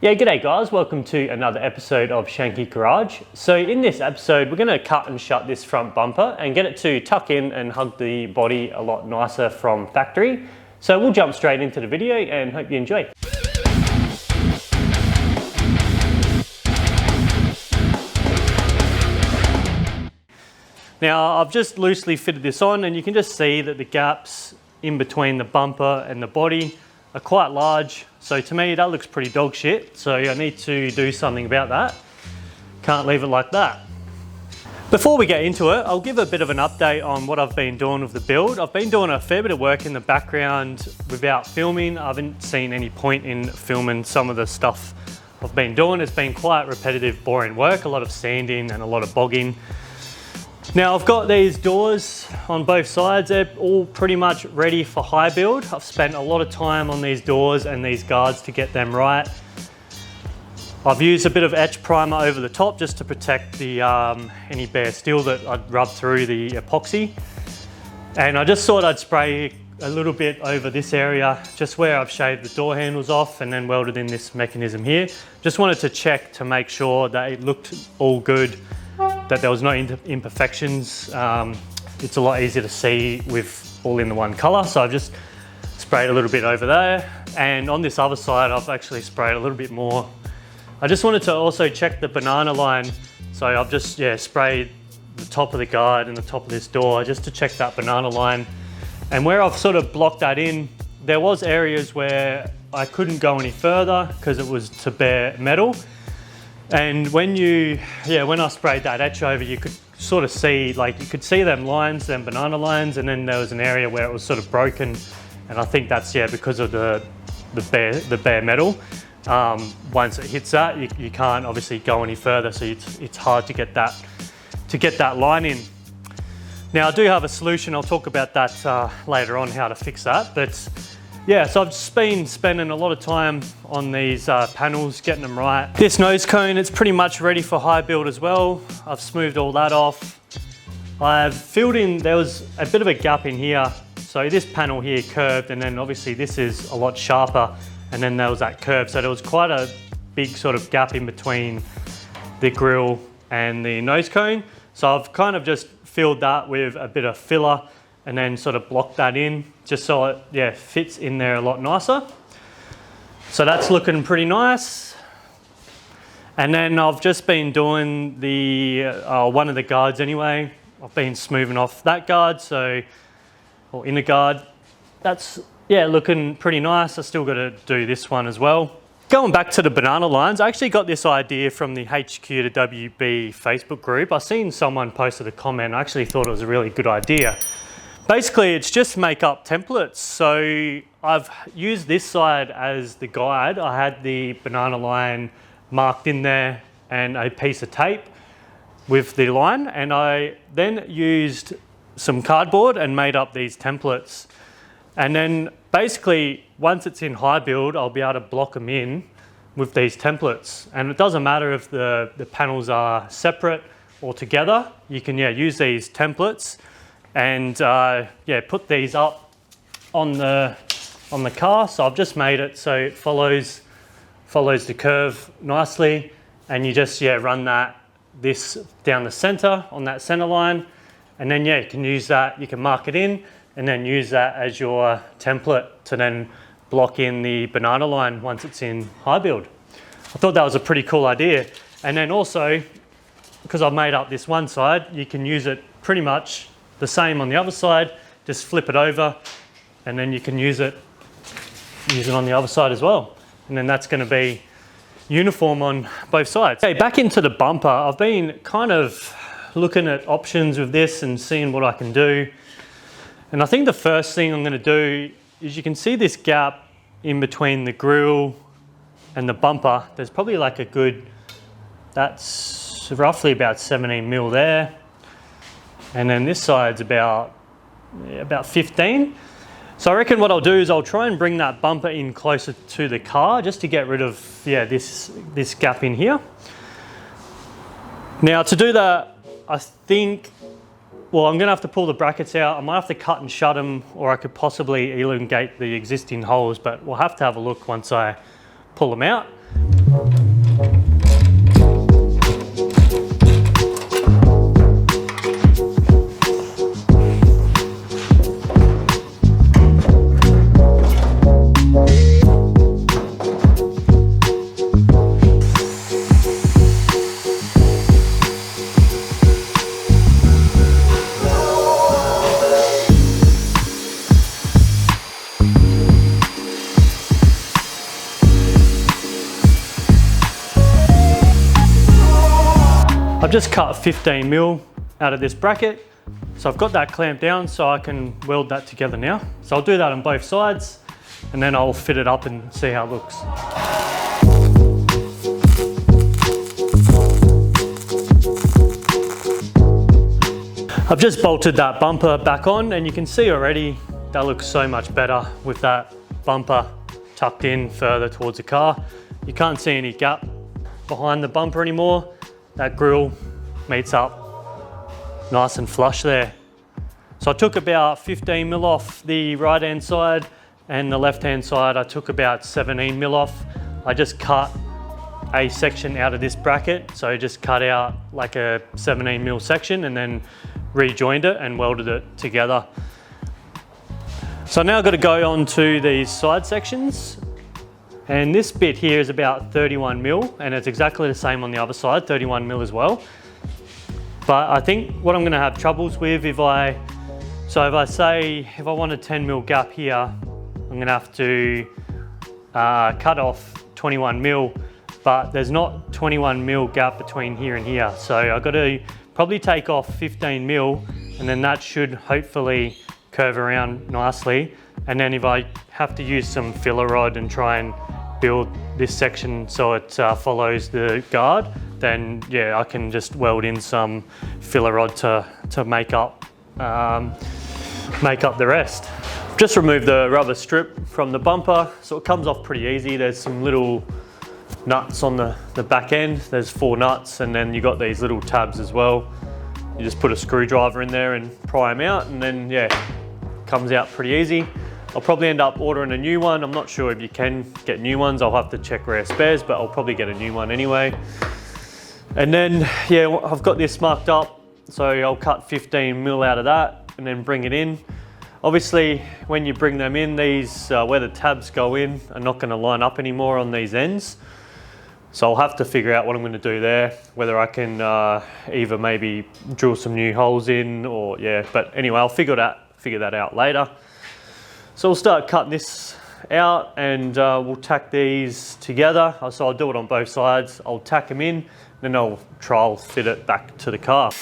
Yeah, g'day guys, welcome to another episode of Shenke Garage. So in this episode, we're going to cut and shut this front bumper and get it to tuck in and hug the body a lot nicer from factory. So we'll jump straight into the video and hope you enjoy. Now I've just loosely fitted this on and you can just see that the gaps in between the bumper and the body are quite large. So to me that looks pretty dog shit, so I need to do something about that. Can't leave it like that. Before we get into it, I'll give a bit of an update on what I've been doing with the build. I've been doing a fair bit of work in the background without filming. I haven't seen any point in filming some of the stuff I've been doing. It's been quite repetitive, boring work, a lot of sanding and a lot of bogging. Now I've got these doors on both sides. They're all pretty much ready for high build. I've spent a lot of time on these doors and these guards to get them right. I've used a bit of etch primer over the top just to protect the any bare steel that I'd rub through the epoxy. And I just thought I'd spray a little bit over this area, just where I've shaved the door handles off and then welded in this mechanism here. Just wanted to check to make sure that it looked all good, that there was no imperfections. It's a lot easier to see with all in the one color. So I've just sprayed a little bit over there. And on this other side, I've actually sprayed a little bit more. I just wanted to also check the banana line. So I've just sprayed the top of the guard and the top of this door just to check that banana line. And where I've sort of blocked that in, there was areas where I couldn't go any further because it was to bare metal. And when I sprayed that etch over, you could sort of see, you could see them lines, them banana lines, and then there was an area where it was sort of broken. And I think that's, because of the bare metal. Once it hits that, you can't obviously go any further, so it's hard to get that line in. Now I do have a solution, I'll talk about that later on, how to fix that. But yeah, so I've just been spending a lot of time on these panels, getting them right. This nose cone, it's pretty much ready for high build as well. I've smoothed all that off. I've filled in, there was a bit of a gap in here. So this panel here curved, and then obviously this is a lot sharper, and then there was that curve. So there was quite a big sort of gap in between the grille and the nose cone. So I've kind of just filled that with a bit of filler and then sort of blocked that in just so it fits in there a lot nicer. So that's looking pretty nice. And then I've just been doing the one of the guards anyway. I've been smoothing off that guard, or inner guard. That's looking pretty nice. I still got to do this one as well. Going back to the banana lines, I actually got this idea from the HQ to WB Facebook group. I seen someone posted a comment. I actually thought it was a really good idea. Basically, it's just make up templates. So I've used this side as the guide. I had the banana line marked in there and a piece of tape with the line. And I then used some cardboard and made up these templates. And then basically, once it's in high build, I'll be able to block them in with these templates. And it doesn't matter if the panels are separate or together. You can use these templates and put these up on the car. So I've just made it so it follows the curve nicely, and you just run this down the center on that center line, and then you can use that. You can mark it in and then use that as your template to then block in the banana line once it's in high build. I thought that was a pretty cool idea. And then also, because I've made up this one side, you can use it pretty much the same on the other side. Just flip it over and then you can use it on the other side as well. And then that's going to be uniform on both sides. Okay, back into the bumper. I've been kind of looking at options with this and seeing what I can do. And I think the first thing I'm going to do is, you can see this gap in between the grille and the bumper. There's probably that's roughly about 17 mil there. And then this side's about 15. So I reckon what I'll do is I'll try and bring that bumper in closer to the car just to get rid of this gap in here. Now to do that, I think, I'm gonna have to pull the brackets out. I might have to cut and shut them, or I could possibly elongate the existing holes, but we'll have to have a look once I pull them out. I've just cut 15 mil out of this bracket. So I've got that clamped down so I can weld that together now. So I'll do that on both sides and then I'll fit it up and see how it looks. I've just bolted that bumper back on and you can see already that looks so much better with that bumper tucked in further towards the car. You can't see any gap behind the bumper anymore. That grille meets up nice and flush there. So I took about 15 mil off the right hand side and the left hand side I took about 17 mil off. I just cut a section out of this bracket. So I just cut out like a 17 mil section and then rejoined it and welded it together. So now I've got to go on to these side sections. And this bit here is about 31 mil and it's exactly the same on the other side, 31 mil as well. But I think what I'm gonna have troubles with if I want a 10 mil gap here, I'm gonna have to cut off 21 mil, but there's not 21 mil gap between here and here. So I've got to probably take off 15 mil and then that should hopefully curve around nicely. And then if I have to use some filler rod and try and build this section so it follows the guard, then yeah, I can just weld in some filler rod to make up the rest. Just remove the rubber strip from the bumper, so it comes off pretty easy. There's some little nuts on the back end. There's 4 nuts and then you got these little tabs as well. You just put a screwdriver in there and pry them out and then yeah, comes out pretty easy. I'll probably end up ordering a new one. I'm not sure if you can get new ones. I'll have to check rare spares, but I'll probably get a new one anyway. And then, yeah, I've got this marked up. So I'll cut 15 mil out of that and then bring it in. Obviously, when you bring them in, these, where the tabs go in, are not gonna line up anymore on these ends. So I'll have to figure out what I'm gonna do there, whether I can either maybe drill some new holes in or yeah, but anyway, I'll figure that out later. So we'll start cutting this out and we'll tack these together. So I'll do it on both sides. I'll tack them in, then I'll trial fit it back to the car.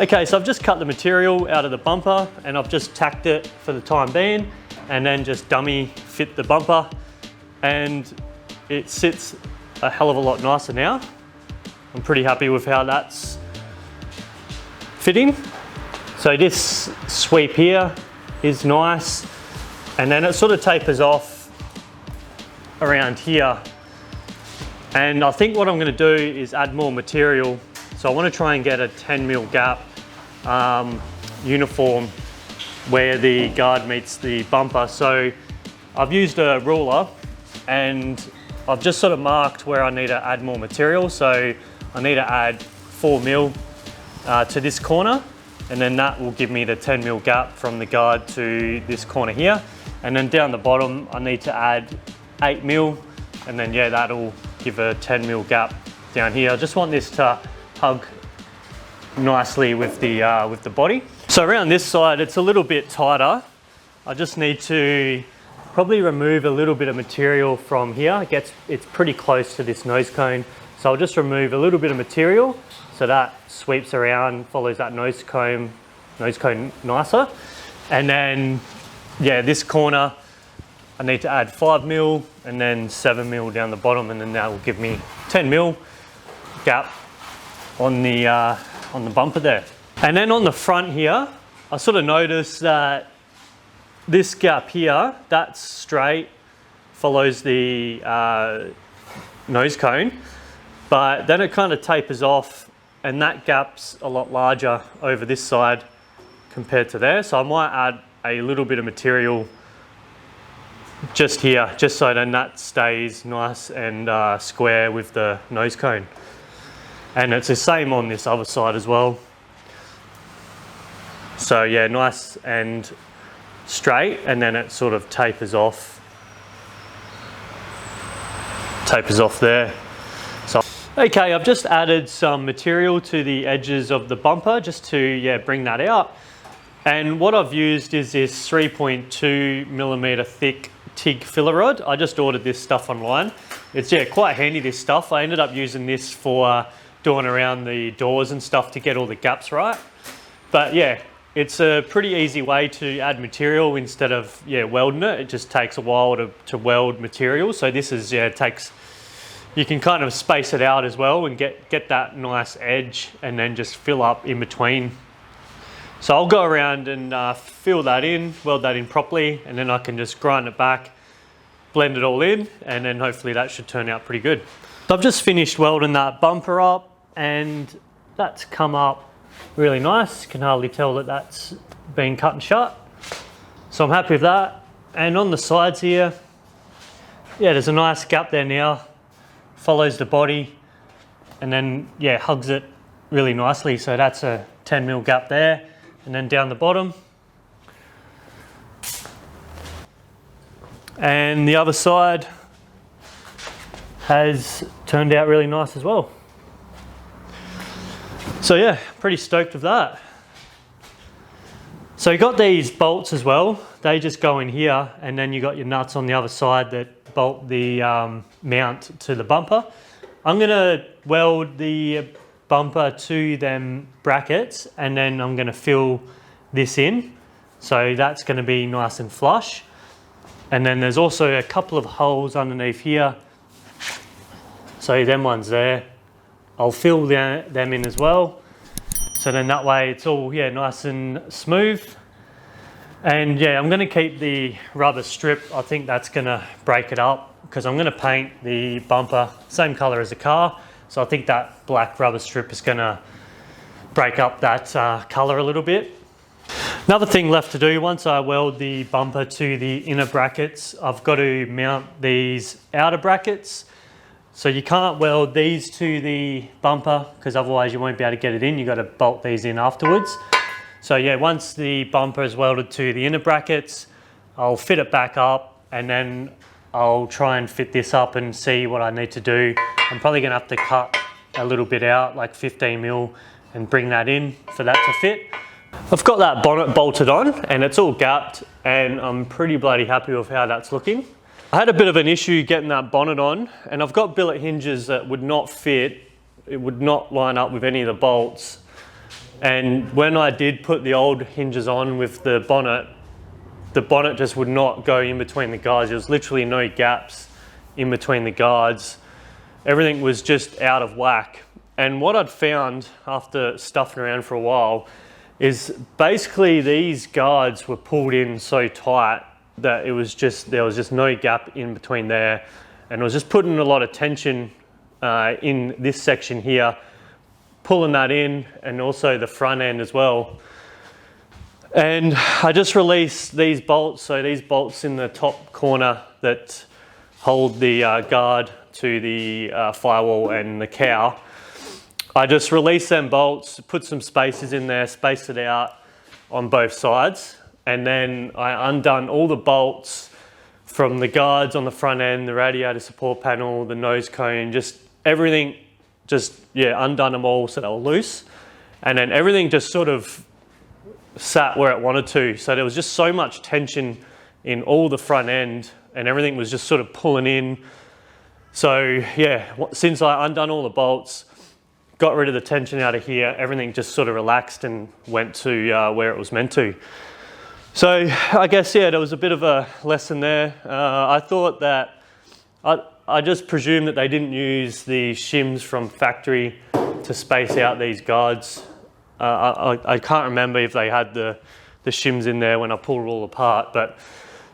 Okay, so I've just cut the material out of the bumper and I've just tacked it for the time being and then just dummy fit the bumper and it sits a hell of a lot nicer now. I'm pretty happy with how that's fitting. So this sweep here is nice and then it sort of tapers off around here. And I think what I'm going to do is add more material. So I want to try and get a 10 mil gap uniform where the guard meets the bumper. So I've used a ruler and I've just sort of marked where I need to add more material. So I need to add 4 mil to this corner and then that will give me the 10 mil gap from the guard to this corner here. And then down the bottom I need to add 8 mil and then yeah, that'll give a 10 mil gap down here. I just want this to hug nicely with the body. So around this side it's a little bit tighter. I just need to probably remove a little bit of material from here. It's pretty close to this nose cone, so I'll just remove a little bit of material so that sweeps around, follows that nose cone nicer. And then yeah, this corner I need to add 5 mil and then 7 mil down the bottom, and then that will give me 10 mil gap on the bumper there. And then on the front here, I sort of noticed that this gap here, that's straight, follows the nose cone, but then it kind of tapers off, and that gap's a lot larger over this side compared to there. So I might add a little bit of material just here, just so then that stays nice and square with the nose cone. And it's the same on this other side as well. So yeah, nice and straight, and then it sort of tapers off there. So okay, I've just added some material to the edges of the bumper just to bring that out. And what I've used is this 3.2mm thick TIG filler rod. I just ordered this stuff online. It's quite handy, this stuff. I ended up using this for doing around the doors and stuff to get all the gaps right. But yeah, it's a pretty easy way to add material instead of welding it. It just takes a while to weld material. So this is you can kind of space it out as well and get that nice edge, and then just fill up in between. So I'll go around and fill that in, weld that in properly, and then I can just grind it back, blend it all in, and then hopefully that should turn out pretty good. So I've just finished welding that bumper up, and that's come up really nice. Can hardly tell that that's been cut and shut. So I'm happy with that. And on the sides here, there's a nice gap there now. Follows the body, and then hugs it really nicely. So that's a 10mm gap there. And then down the bottom. And the other side has turned out really nice as well. So yeah, pretty stoked with that. So you got these bolts as well. They just go in here, and then you got your nuts on the other side that bolt the mount to the bumper. I'm gonna weld the bumper to them brackets, and then I'm going to fill this in, so that's going to be nice and flush. And then there's also a couple of holes underneath here, so them ones there, I'll fill them in as well, so then that way it's all nice and smooth. And I'm going to keep the rubber strip. I think that's going to break it up, because I'm going to paint the bumper same color as the car. So I think that black rubber strip is going to break up that color a little bit. Another thing left to do, once I weld the bumper to the inner brackets, I've got to mount these outer brackets. So you can't weld these to the bumper, because otherwise you won't be able to get it in. You've got to bolt these in afterwards. So once the bumper is welded to the inner brackets, I'll fit it back up, and then I'll try and fit this up and see what I need to do. I'm probably going to have to cut a little bit out, like 15mm, and bring that in for that to fit. I've got that bonnet bolted on, and it's all gapped, and I'm pretty bloody happy with how that's looking. I had a bit of an issue getting that bonnet on, and I've got billet hinges that would not fit. It would not line up with any of the bolts. And when I did put the old hinges on with the bonnet just would not go in between the guards. There was literally no gaps in between the guards. Everything was just out of whack. And what I'd found after stuffing around for a while is basically these guards were pulled in so tight that there was just no gap in between there, and it was just putting a lot of tension in this section here, pulling that in, and also the front end as well. And I just released these bolts, so these bolts in the top corner that hold the guard to the firewall and the cow. I just released them bolts, put some spacers in there, spaced it out on both sides, and then I undone all the bolts from the guards on the front end, the radiator support panel, the nose cone, just everything, undone them all so they were loose. And then everything just sort of sat where it wanted to. So there was just so much tension in all the front end, and everything was just sort of pulling in. So yeah, since I undone all the bolts, got rid of the tension out of here, everything just sort of relaxed and went to where it was meant to. So I guess, there was a bit of a lesson there. I thought that, I just presumed that they didn't use the shims from factory to space out these guards. I can't remember if they had the the shims in there when I pulled it all apart. But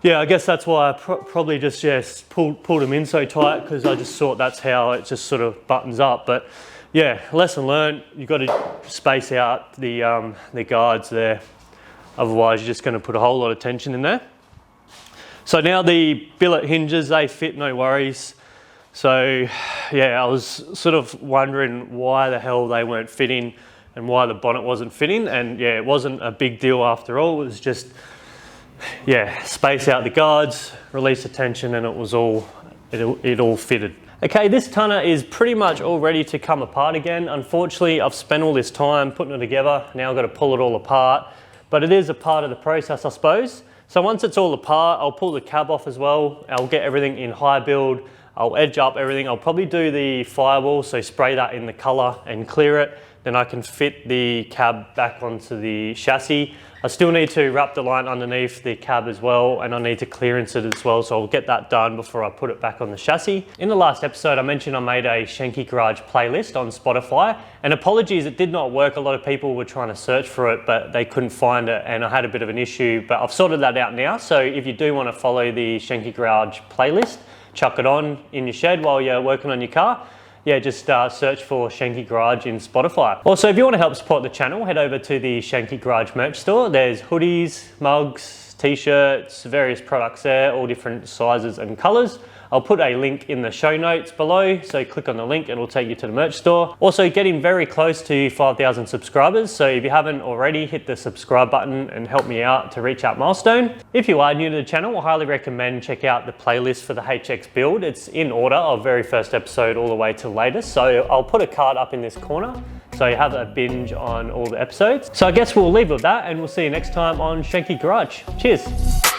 yeah, I guess that's why I probably just pulled them in so tight, because I just thought that's how it just sort of buttons up. But yeah, lesson learned, you've got to space out the guards there. Otherwise, you're just going to put a whole lot of tension in there. So now the billet hinges, they fit, no worries. So yeah, I was sort of wondering why the hell they weren't fitting and why the bonnet wasn't fitting. And yeah, it wasn't a big deal after all. It was just, yeah, space out the guards, release the tension, and it all fitted. Okay, this tonner is pretty much all ready to come apart again. Unfortunately, I've spent all this time putting it together. Now I've got to pull it all apart, but it is a part of the process, I suppose. So once it's all apart, I'll pull the cab off as well. I'll get everything in high build. I'll edge up everything. I'll probably do the firewall, so spray that in the color and clear it. Then I can fit the cab back onto the chassis. I still need to wrap the line underneath the cab as well, and I need to clearance it as well, so I'll get that done before I put it back on the chassis. In the last episode, I mentioned I made a Shenke Garage playlist on Spotify, and apologies, it did not work. A lot of people were trying to search for it, but they couldn't find it, and I had a bit of an issue, but I've sorted that out now. So if you do want to follow the Shenke Garage playlist, chuck it on in your shed while you're working on your car. Yeah, just search for Shenke Garage in Spotify. Also, if you want to help support the channel, head over to the Shenke Garage merch store. There's hoodies, mugs, t-shirts, various products there, all different sizes and colors. I'll put a link in the show notes below, so click on the link and it'll take you to the merch store. Also, getting very close to 5,000 subscribers, so if you haven't already, hit the subscribe button and help me out to reach that milestone. If you are new to the channel, I highly recommend check out the playlist for the HX build. It's in order of very first episode all the way to latest, so I'll put a card up in this corner so you have a binge on all the episodes. So I guess we'll leave with that, and we'll see you next time on Shenke Garage. Cheers.